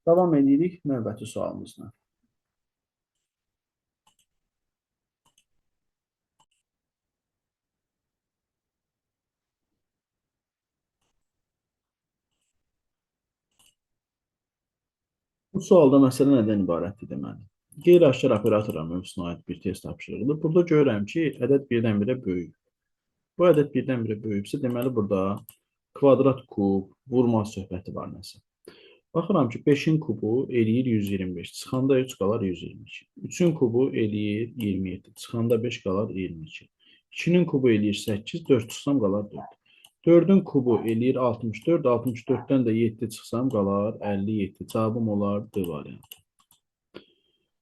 Davam edirik növbəti sualımızla. Bu sualda məsələ nədən ibarətdir deməli? Qeyri-aşkar operatorlar mövzusuna aid bir test tapşırığıdır. Burada görürəm ki, ədəd birdən-birə böyük. Bu ədəd birdən-birə böyüksə, deməli burada kvadrat kub, vurma söhbəti var nəsə. Baxıram ki, 5-in kubu eləyir 125. Çıxanda 3 qalar 122. 3-ün kubu eləyir 27. Çıxanda 5 qalar 22. 2-nin kubu eləyir 8. 4 çıxsam qalar 4. 4-ün kubu eləyir 64. 64-dən də 7 çıxsam qalar 57. Cavabım olar D variantı.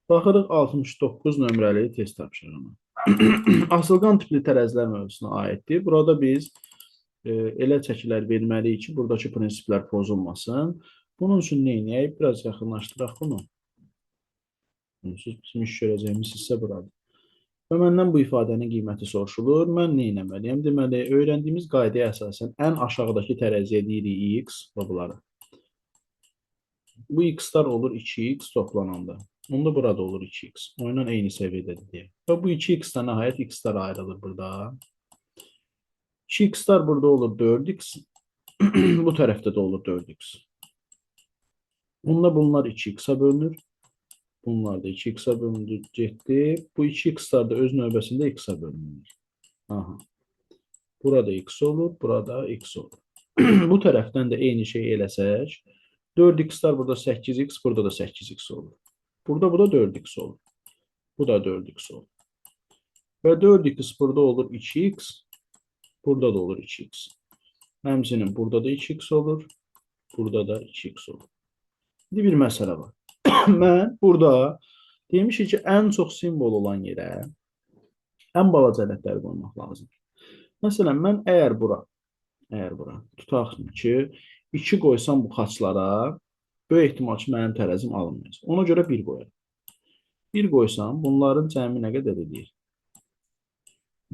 Baxırıq 69 nömrəli test tapşırığına. Asılqan tipli tərəzilər mövzusuna aiddir. Burada biz elə çəkilər verməliyik ki, buradakı prinsiplər pozulmasın. Bunun üçün nə edək? Biraz yaxınlaşdıraq bunu. Siz bizim iş görəcəyimiz hissə buradır. Və məndən bu ifadənin qiyməti soruşulur. Mən nə etməliyəm? Deməli, öyrəndiyimiz qaydaya əsasən ən aşağıdakı tərəziyə deyirik x və bunları. Bu x-lar olur 2x toplananda. Onda burada olur 2x. Onunla eyni səviyyədədir deyə. Və bu 2x-dən nəhayət x-lar ayrılır burada. 2x-lar burada olur 4x. Bu tərəfdə də olur 4x. Bunda bunlar 2x-a bölünür. Bunlar da 2x-a bölündü, getdi. Bu 2x-lar da öz növbəsində x-a bölünür. Aha. Burada x olur, burada x olur. Bu tərəfdən də eyni şey eləsək, 4x-lar burada 8x, burada da 8x olur. Burada bu da 4x olur. Bu da 4x olur. Və 4x burada olur 2x, burada da olur 2x. Həmçinin burada da 2x olur, burada da 2x olur. İndi bir məsələ var. Mən burada demişik ki, ən çox simvol olan yerə ən balaca ədədləri qoymaq lazımdır. Məsələn, mən əgər bura tutaq ki, 2 qoysam bu xaçlara, böyük ehtimal ki, mənim tərəzim alınmayacaq. Ona görə 1 qoyarım. 1 qoysam, bunların cəmi nə qədər edir?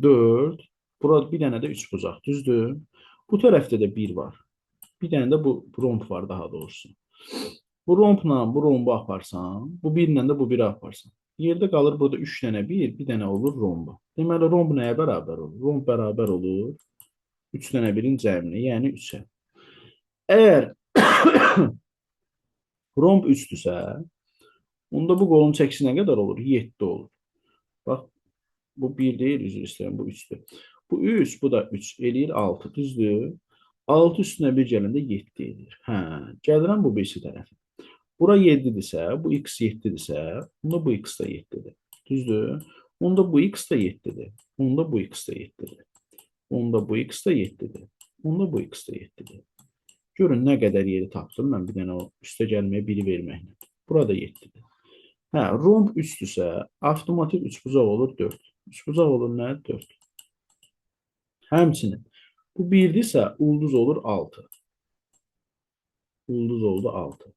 4. Burada bir dənə də 3 bucaq, düzdür? Bu tərəfdə də 1 var. Bir dənə də bu romb var daha doğrusu. Bu rombla bu rombu aparsam, bu 1 ilə də bu 1-i aparsam. Yerdə qalır burada 3 dənə 1, bir dənə olur romba. Deməli, romb nəyə bərabər olur? Romb bərabər olur 3 dənə 1-in cəmini, yəni 3-ə. Əgər romb 3-dürsə, onda bu qolun çəkisi nə qədər olur? 7 olur. Bax, bu 1 deyil, üzr istəyirəm, bu 3-dür. Bu 3, bu da 3, eləyir 6, düzdür? 6 üstünə 1 gələndə 7 edir. Hə, gəlirəm bu birisi tərəfi. Bura 7-dirsə, bu x 7-dirsə, onda bu x da 7-dir. Düzdür? Onda bu x da 7-dir. Onda bu x da 7-dir. Onda bu x da 7-dir. Onda bu x da 7-dir. Görün nə qədər yeri tapdım mən bir dənə o üstə gəlməyə 1-i verməklə. Burada 7-dir. Hə, romb 3-dürsə, avtomatik 3 bucaq olur 4. 3 bucaq olur nə? 4. Həmçinin bu 1-dirsə, ulduz olur 6. Ulduz oldu 6.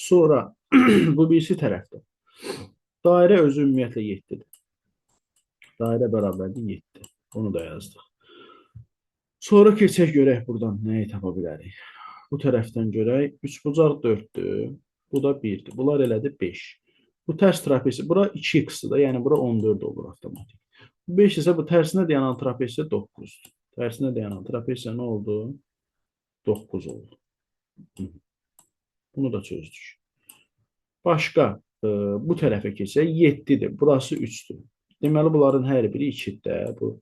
Sonra bu birisi tərəfdə. Dairə özü ümumiyyətlə 7-dir. Dairə bərabərdir 7. Onu da yazdıq. Sonra keçək görək buradan nəyi tapa bilərik. Bu tərəfdən görək. 3 bucaq 4-dür. Bu da 1-dir. Bunlar elədi 5. Bu tərs trapezi. Bura 2x-dır da. Yəni bura 14 olur avtomatik. 5 isə bu tərsinə dayanan trapezi 9-dur. Tərsinə dayanan trapezi nə oldu? 9 oldu. Bunu da çözdük. Başqa bu tərəfə keçək. 7-dir. Burası 3-dür. Deməli bunların hər biri 2-dir. Bu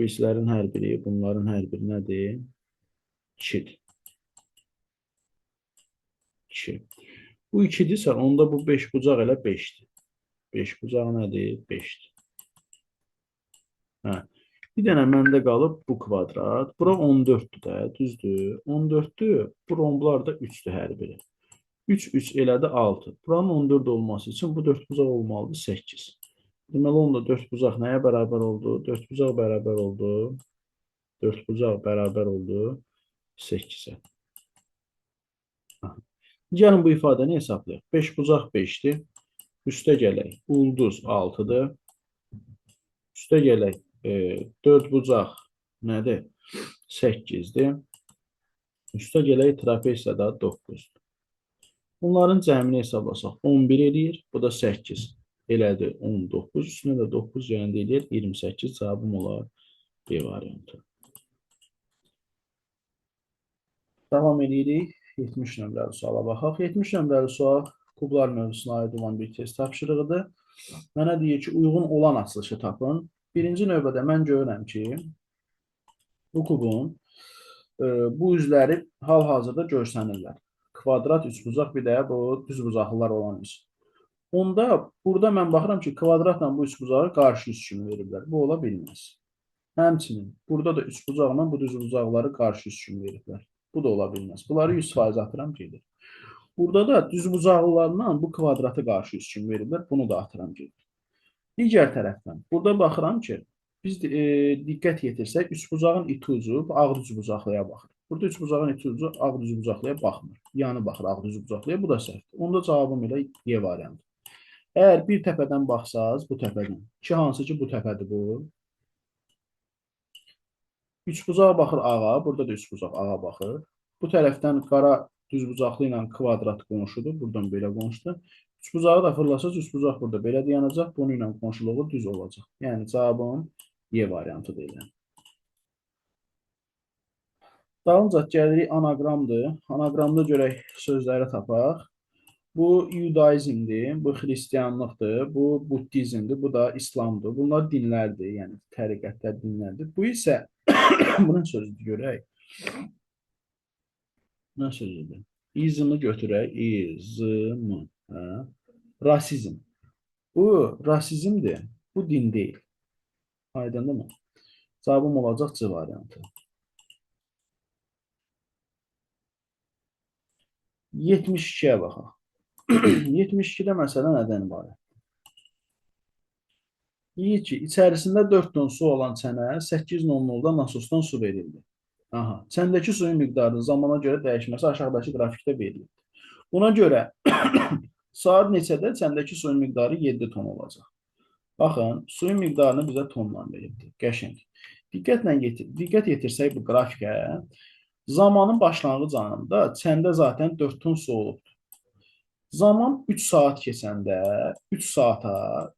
birisilərin hər biri, bunların hər biri nədir? 2-dir. 2. Bu 2-dirsə, onda bu 5 bucaq elə 5-dir. 5 bucaq nədir? 5-dir. Hə. Bir dənə məndə qalıb bu kvadrat. Bura 14-dür də, düzdür. 14-dür. Bu romlar da 3-dür hər biri. 3, 3 elədi 6. Buranın 14 olması üçün bu 4 bucaq olmalıdır 8. Deməli, onda 4 bucaq nəyə bərabər oldu? 4 bucaq bərabər oldu. 4 bucaq bərabər oldu 8-ə. Gəlin bu ifadəni hesablayaq. 5 bucaq 5-dir. Üstə gələk. Ulduz 6-dır. Üstə gələk. 4 bucaq nədir? 8-dir. Üstə gələk trapesiya da 9-dur. Bunların cəmini hesablasaq 11 eləyir. Bu da 8 elədi 19. Üstünə də 9 yəni eləyir 28. Cavabım olar B variantı. Davam edirik. 70 nömrəli suala baxaq. 70 nömrəli sual kublar mövzusuna aid olan bir test tapşırığıdır. Mənə deyir ki, uyğun olan açılışı tapın. Birinci növbədə mən görürəm ki, bu kubun bu üzləri hal-hazırda görsənirlər. Kvadrat, üçbucaq, bir də bu düzbucaqlılar olan üz. Onda burada mən baxıram ki, kvadratla bu üçbucağı qarşı üz kimi veriblər. Bu ola bilməz. Həmçinin burada da üçbucaqla bu düzbucaqları qarşı üz kimi veriblər. Bu da ola bilməz. Bunları 100% atıram gedir. Burada da düzbucaqlılarla bu kvadratı qarşı üz kimi veriblər. Bunu da atıram gedir. Digər tərəfdən, burada baxıram ki, biz diqqət yetirsək, üçbucağın iti ucu ağ düzbucaqlıya baxır. Burada üçbucağın iti ucu ağ düzbucaqlıya baxmır. Yanı baxır ağ düzbucaqlıya, bu da səhvdir. Onda cavabım elə Y variantı. Əgər bir təpədən baxsaz, bu təpədən, ki, hansı ki, bu təpədir bu. Üçbucağa baxır ağa, burada da üçbucaq ağa baxır. Bu tərəfdən qara düzbucaqlı ilə kvadrat qonşudur, buradan belə qonşudur. Üçbucağı da fırlasaz, üçbucaq burada belə dayanacaq, bunun ilə qonşuluğu düz olacaq. Yəni cavabım Y variantı deyilən. Dalınca gəlirik anaqramdır. Anaqramda görək sözləri tapaq. Bu Yudaizmdir, bu xristianlıqdır, bu buddizmdir, bu da İslamdır. Bunlar dinlərdir, yəni təriqətlər dinlərdir. Bu isə bunun sözüdür görək. Nə sözüdür? İzmi götürək, izmi. Hə? Rasizm. Bu rasizmdir. Bu din deyil. Aydındır mı? Cavabım olacaq C variantı. 72-yə baxaq. 72-də məsələ nədən ibarət? Deyir ki, içərisində 4 ton su olan çənə 8:00-da nasosdan su verildi. Aha, çəndəki suyun miqdarı zamana görə dəyişməsi aşağıdakı qrafikdə verilir. Buna görə saat neçədə çəndəki suyun miqdarı 7 ton olacaq. Baxın, suyun miqdarını bizə tonla veribdir. Qəşəng. Diqqət yetirsək bu qrafikə, zamanın başlanğıc anında çəndə zaten 4 ton su olubdur. Zaman 3 saat keçəndə 3 saata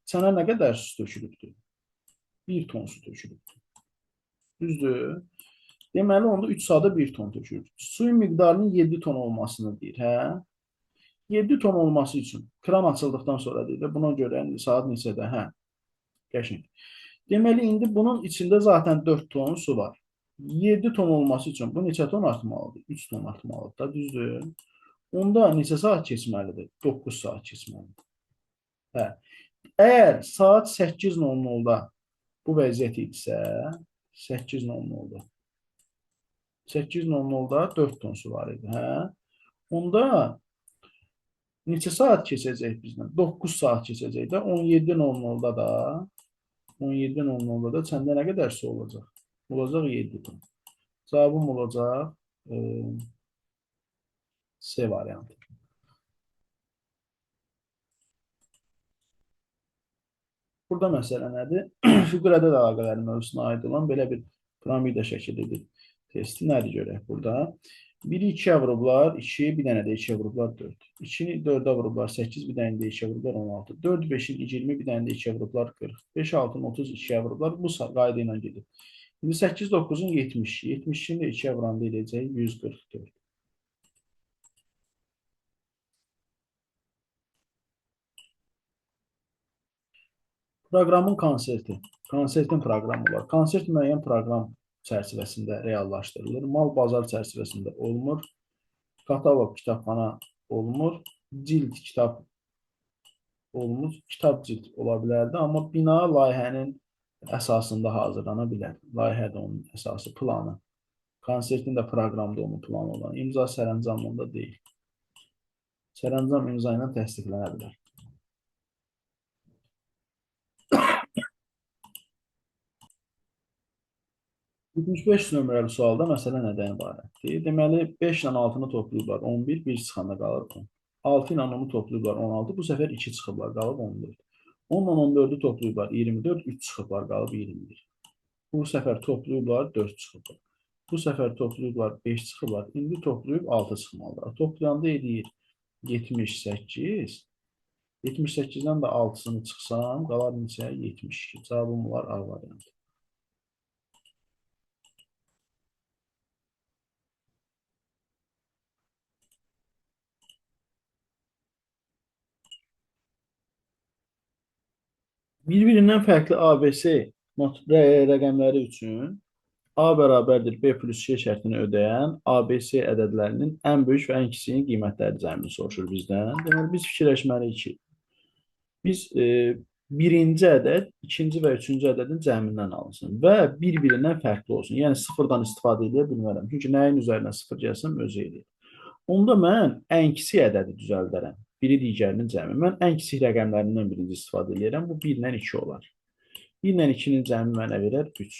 çənə nə qədər su tökülübdür? 1 ton su tökülübdür. Düzdür? Deməli, onda 3 saata 1 ton tökülür. Suyun miqdarının 7 ton olmasını deyir, hə? 7 ton olması üçün kran açıldıqdan sonra deyir, buna görə saat neçədə, hə? Qəşəng. Deməli, indi bunun içində zaten 4 ton su var. 7 ton olması üçün bu neçə ton artmalıdır? 3 ton artmalıdır da, düzdür? Onda neçə saat keçməlidir? 9 saat keçməlidir. Hə. Əgər saat 8:00-da bu vəziyyət idisə, 8:00-da 4 ton su var idi, hə? Onda neçə saat keçəcək bizdən? 9 saat keçəcək də, 17:00-da da 17:00-da da çəndə nə qədər su olacaq? Olacaq 7 ton. Cavabım olacaq C variantı. Burada məsələ nədir? Fiqurədə də əlaqələrin mövzusuna aid olan belə bir piramida şəkilli bir testi nədir görək burada. 1-i 2-yə vurublar, 2, bir dənə də 2-yə vurublar 4. 2-ni 4-ə vurublar 8, bir dənə də 2-yə vurublar 16. 4, 5-in 20, bir dənə də 2-yə vurublar 40. 5, 6-nın 30, 2-yə vurublar. Bu qayda ilə gedir. İndi 8, 9-un 70. 70-ni də 2-yə vuranda eləyəcək 144. Proqramın konserti. Konsertin proqramı var. Konsert müəyyən proqram çərçivəsində reallaşdırılır. Mal bazar çərçivəsində olmur. Kataloq kitabxana olmur. Cild kitab olmur. Kitab cild ola bilərdi, amma bina layihənin əsasında hazırlana bilər. Layihə də onun əsası, planı. Konsertin də proqramda onun planı olan. İmza sərəncamında deyil. Sərəncam imza ilə təsdiqlənə bilər. 75 nömrəli sualda məsələ nədən ibarətdir? Deməli, 5 ilə 6-nı toplayıblar 11, 1 çıxanda qalır 10. 6 ilə 10-u toplayıblar 16, bu səfər 2 çıxıblar, qalıb 14. 10 ilə 14-ü toplayıblar 24, 3 çıxıblar, qalıb 21. Bu səfər toplayıblar 4 çıxıblar. Bu səfər toplayıblar 5 çıxıblar, indi toplayıb 6 çıxmalılar. Toplayanda edir 78. 78-dən də 6-sını çıxsam, qalar neçə? 72. Cavabım olar A variantı. Bir-birindən fərqli ABC rəqəmləri üçün A bərabərdir B plus C şərtini ödəyən ABC ədədlərinin ən böyük və ən kiçiyinin qiymətləri cəmini soruşur bizdən. Deməli, biz fikirləşməliyik ki, biz birinci ədəd, ikinci və üçüncü ədədin cəmindən alınsın və bir-birindən fərqli olsun. Yəni, sıfırdan istifadə edə bilmərəm. Çünki nəyin üzərinə sıfır gəlsəm, özü eləyir. Onda mən ən kiçik ədədi düzəldərəm. Biri digərinin cəmi. Mən ən kiçik rəqəmlərindən birinci istifadə edirəm. Bu 1 ilə 2 olar. 1 ilə 2-nin cəmi mənə verər 3.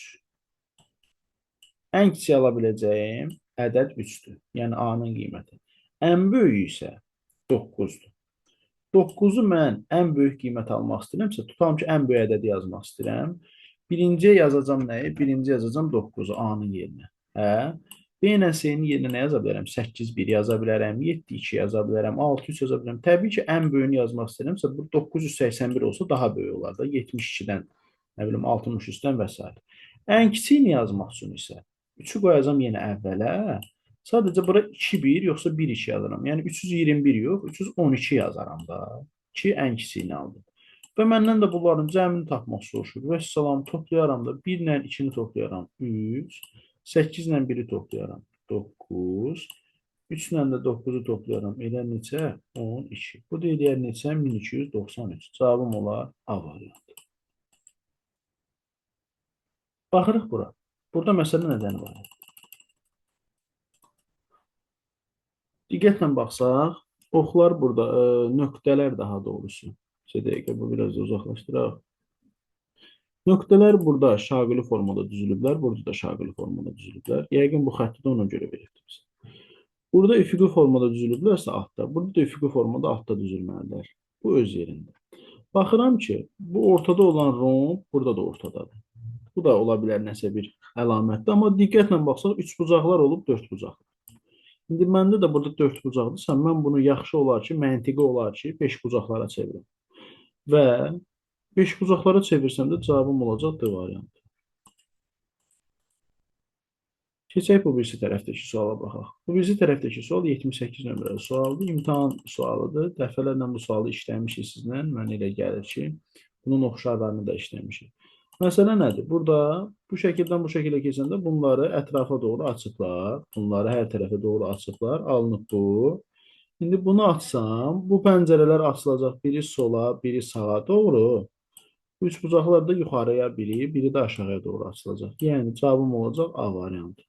Ən kiçik ala biləcəyim ədəd 3-dür. Yəni A-nın qiyməti. Ən böyüyü isə 9-dur. 9-u mən ən böyük qiymət almaq istəyirəmsə, tutalım ki, ən böyük ədədi yazmaq istəyirəm. Birinciyə yazacam nəyi? Birinci yazacam 9-u A-nın yerinə. Hə? B ilə C-nin yerinə nə yaza bilərəm? 8, 1 yaza bilərəm, 7, 2 yaza bilərəm, 6, 3 yaza bilərəm. Təbii ki, ən böyüyünü yazmaq istəyirəmsə, bu 981 olsa daha böyük olar da. 72-dən, nə bilim, 63-dən və s. Ən kiçiyini yazmaq üçün isə 3-ü qoyacam yenə əvvələ. Sadəcə bura 2, 1 yoxsa 1, 2 yazaram. Yəni 321 yox, 312 yazaram da ki, ən kiçiyini aldım. Və məndən də bunların cəmini tapmaq soruşur. Və salam toplayaram da 1 ilə 2-ni toplayaram 3, 8 ilə 1-i toplayaram 9, 3 ilə də 9-u toplayaram elə neçə? 12. Bu da eləyər neçə? 1293. Cavabım olar A variantı. Baxırıq bura. Burada məsələ nədən var? Diqqətlə baxsaq, oxlar burada, nöqtələr daha doğrusu. Bir dəqiqə, bu biraz da uzaqlaşdıraq. Nöqtələr burada şaqili formada düzülüblər, burada da şaqili formada düzülüblər. Yəqin bu xətti də ona görə veribdir. Burada üfüqi formada düzülüblərsə altda, burada da üfüqi formada altda düzülməlidir. Bu öz yerində. Baxıram ki, bu ortada olan romb burada da ortadadır. Bu da ola bilər nəsə bir əlamətdir, amma diqqətlə baxsaq, 3 bucaqlar olub 4 bucaqlar. İndi məndə də burada 4 bucaqdırsa, mən bunu yaxşı olar ki, məntiqi olar ki, 5 bucaqlara çevirim. Və 5 bucaqlara çevirsəm də cavabım olacaq D variantı. Keçək bu birisi tərəfdəki suala baxaq. Bu birisi tərəfdəki sual 78 nömrəli sualdır. İmtahan sualıdır. Dəfələrlə bu sualı işləmişik sizlə. Mən elə gəlir ki, bunun oxşarlarını da işləmişik. Məsələ nədir? Burada bu şəkildən bu şəkilə keçəndə bunları ətrafa doğru açıblar. Bunları hər tərəfə doğru açıblar. Alınıb bu. İndi bunu açsam, bu pəncərələr açılacaq. Biri sola, biri sağa doğru. Üç bucaqlar da yuxarıya biri, biri də aşağıya doğru açılacaq. Yəni, cavabım olacaq A variantı.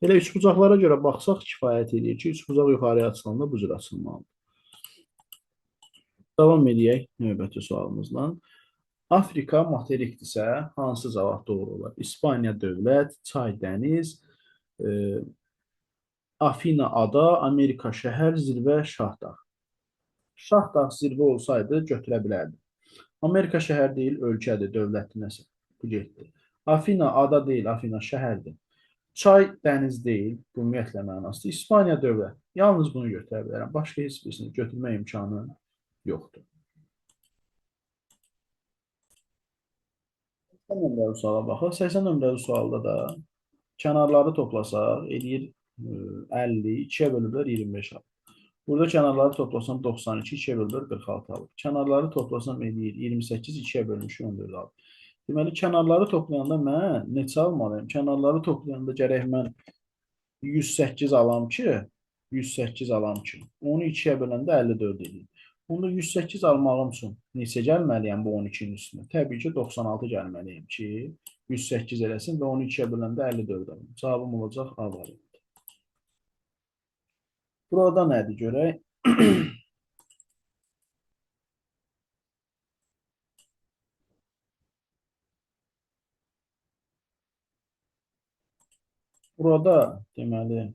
Elə üç bucaqlara görə baxsaq kifayət edir ki, üç bucaq yuxarıya açılanda bu cür açılmalıdır. Davam edək növbəti sualımızla. Afrika materikdirsə, hansı cavab doğru olar? İspaniya dövlət, çay dəniz, Afina ada, Amerika şəhər, zirvə, Şahdağ. Şahdağ zirvə olsaydı götürə bilərdim. Amerika şəhər deyil, ölkədir, dövlətdir, nəsə. Bu getdi. Afina ada deyil, Afina şəhərdir. Çay dəniz deyil, bu ümumiyyətlə mənasıdır. İspaniya dövlət. Yalnız bunu götürə bilərəm. Başqa heç birisini götürmə imkanı yoxdur. 80 nömrəli suala baxaq. 80 nömrəli sualda da kənarları toplasaq, eləyir 50, 2-yə bölüblər 25 alır. Burada kənarları toplasam 92, 2-yə bölüblər 46 alır. Kənarları toplasam eləyir 28, 2-yə bölmüş 14 alır. Deməli, kənarları toplayanda mən neçə almalıyım? Kənarları toplayanda gərək mən 108 alam ki, 108 alam ki, onu 2-yə böləndə 54 edir. Onda 108 almağım üçün neçə gəlməliyəm bu 12-nin üstünə? Təbii ki, 96 gəlməliyim ki, 108 eləsin və onu 2-yə böləndə 54 alım. Cavabım olacaq A variantı. Burada nədir görək? Burada deməli,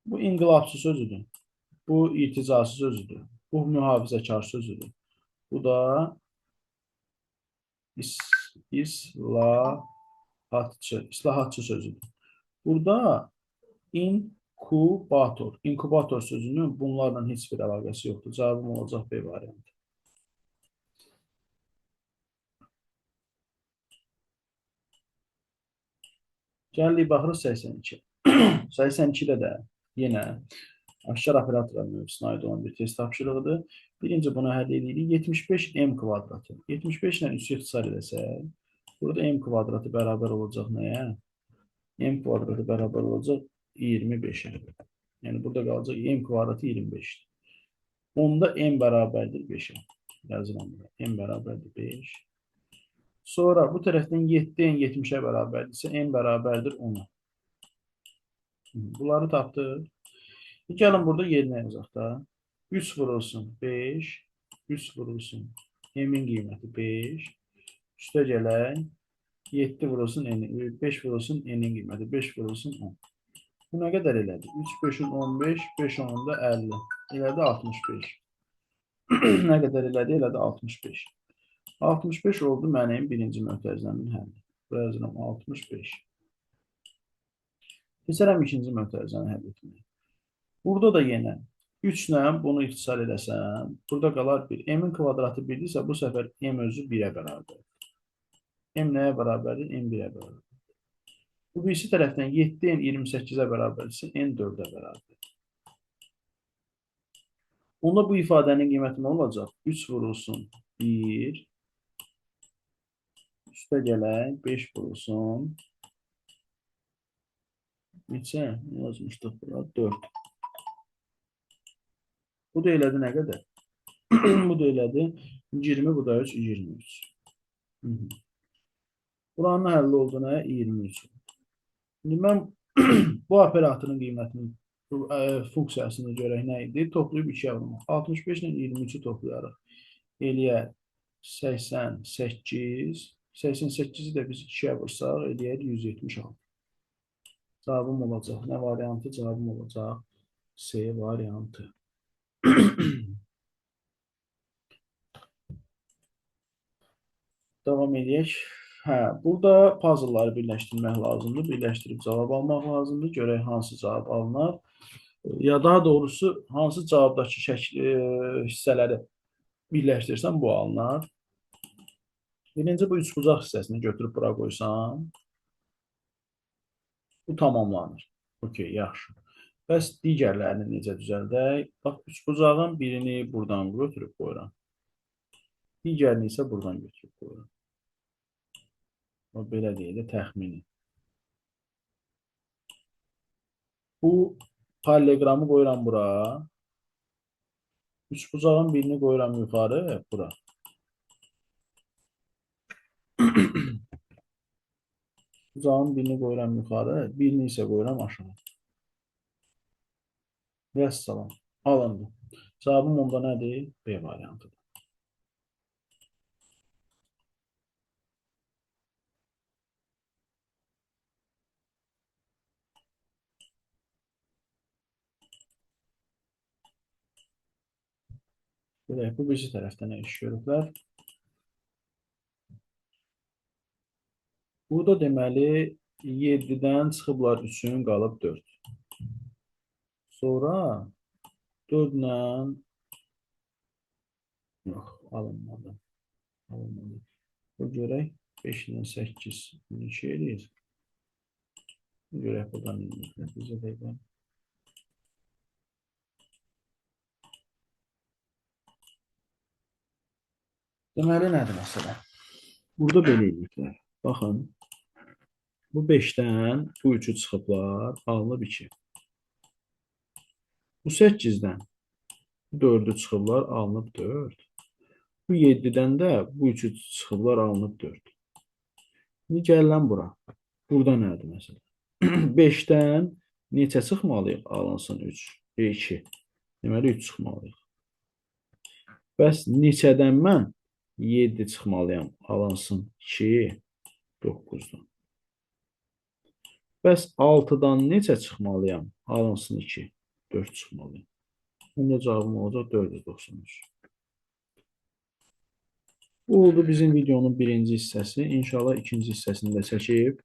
bu inqilabçı sözüdür. Bu irticası sözüdür. Bu mühafizəkar sözüdür. Bu da islahatçı sözüdür. Burada inkubator. İnkubator sözünün bunlarla heç bir əlaqəsi yoxdur. Cavabım olacaq B variantı. Gəlirik baxırıq 82. 82-də də yenə aşkar operatorlar mövzusuna aid olan bir test tapşırığıdır. Birinci bunu həll edirik. 75 m kvadratı. 75 ilə 3 ixtisar edəsək, burada m kvadratı bərabər olacaq nəyə? M kvadratı bərabər olacaq 25-ə. Yəni burada qalacaq m kvadratı 25-dir. Onda m bərabərdir 5-ə. Yazıram burada. M bərabərdir 5. Sonra bu tərəfdən 7 n 70-ə bərabərdirsə m bərabərdir 10-a. Bunları tapdıq. Gəlin burada yerinə yazaq da. 3 vurulsun 5. 3 vurulsun m-in qiyməti 5. Üstə gələk. 7 vurulsun n, 5 vurulsun n-in qiyməti 5 vurulsun 10. Bu nə qədər elədi? 3, 5-in 15, 5 10-un da 50. Elədi 65. Nə qədər elədi? Elədi 65. 65 oldu mənim birinci mötərizəmin həlli. Buraya yazıram 65. Keçərəm ikinci mötərizəni həll etməyə. Burada da yenə 3 ilə bunu ixtisar edəsəm, burada qalar 1. M-in kvadratı 1-dirsə, bu səfər M özü 1-ə bərabərdir. M nəyə bərabərdir? M 1-ə bərabərdir. Bu birisi tərəfdən 7 n 28-ə bərabərdirsə, n 4-ə bərabərdir. Onda bu ifadənin qiyməti nə olacaq? 3 vurulsun 1, üstə gələk 5 vurulsun neçə? Nə yazmışdıq bura? 4. Bu da elədi nə qədər? Bu da elədi 20, bu da 3, 23. Buranın həlli oldu nə? 23. Şimdi mən bu operatorun qiymətini, funksiyasını görək nə idi? Toplayıb 2-yə vurmaq. 65 ilə 23-ü toplayarıq. Eləyər 88. 88-i də biz 2-yə vursaq, eləyər 176. Cavabım olacaq. Nə variantı? Cavabım olacaq C variantı. Davam edək. Hə, burada puzzle'ları birləşdirmək lazımdır. Birləşdirib cavab almaq lazımdır. Görək hansı cavab alınar. Ya daha doğrusu hansı cavabdakı hissələri birləşdirsəm bu alınar. Birinci bu üçbucaq hissəsini götürüb bura qoysam, bu tamamlanır. Okey, yaxşı. Bəs digərlərini necə düzəldək? Bax, üçbucağın birini buradan götürüb qoyuram. Digərini isə buradan götürüb qoyuram. Belə deyil də təxmini. Bu paralleqramı qoyuram bura. Üçbucağın birini qoyuram yuxarı, bura. Bucağın birini qoyuram yuxarı, birini isə qoyuram aşağı. Vəssalam. Alındı. Cavabım onda nədir? B variantıdır. Görək, bu birisi tərəfdən nə iş görüblər. Burada deməli 7-dən çıxıblar 3-ün qalıb 4. Sonra 4-lə yox, alınmadı. Alınmadı. Bu görək 5-lə 8 neçə eləyir? Görək buradan bizə deyilən. Deməli nədir məsələ? Burada belə eləyiblər. Baxın, bu 5-dən bu 3-ü çıxıblar, alınıb 2. Bu 8-dən bu 4-ü çıxıblar, alınıb 4. Bu 7-dən də bu 3-ü çıxıblar, alınıb 4. İndi gələn bura. Burada nədir məsələ? 5-dən neçə çıxmalıyıq? Alınsın 3. 2. Deməli 3 çıxmalıyıq. Bəs neçədən mən 7 çıxmalıyam? Alınsın 2. 9-dan. Bəs 6-dan neçə çıxmalıyam? Alınsın 2. 4 çıxmalıyım. Bunda cavabım olacaq 493. Bu oldu bizim videonun birinci hissəsi. İnşallah ikinci hissəsini də çəkib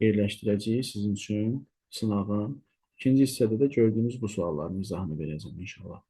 yerləşdirəcəyik sizin üçün sınağın. İkinci hissədə də gördüyünüz bu sualların izahını verəcəm inşallah.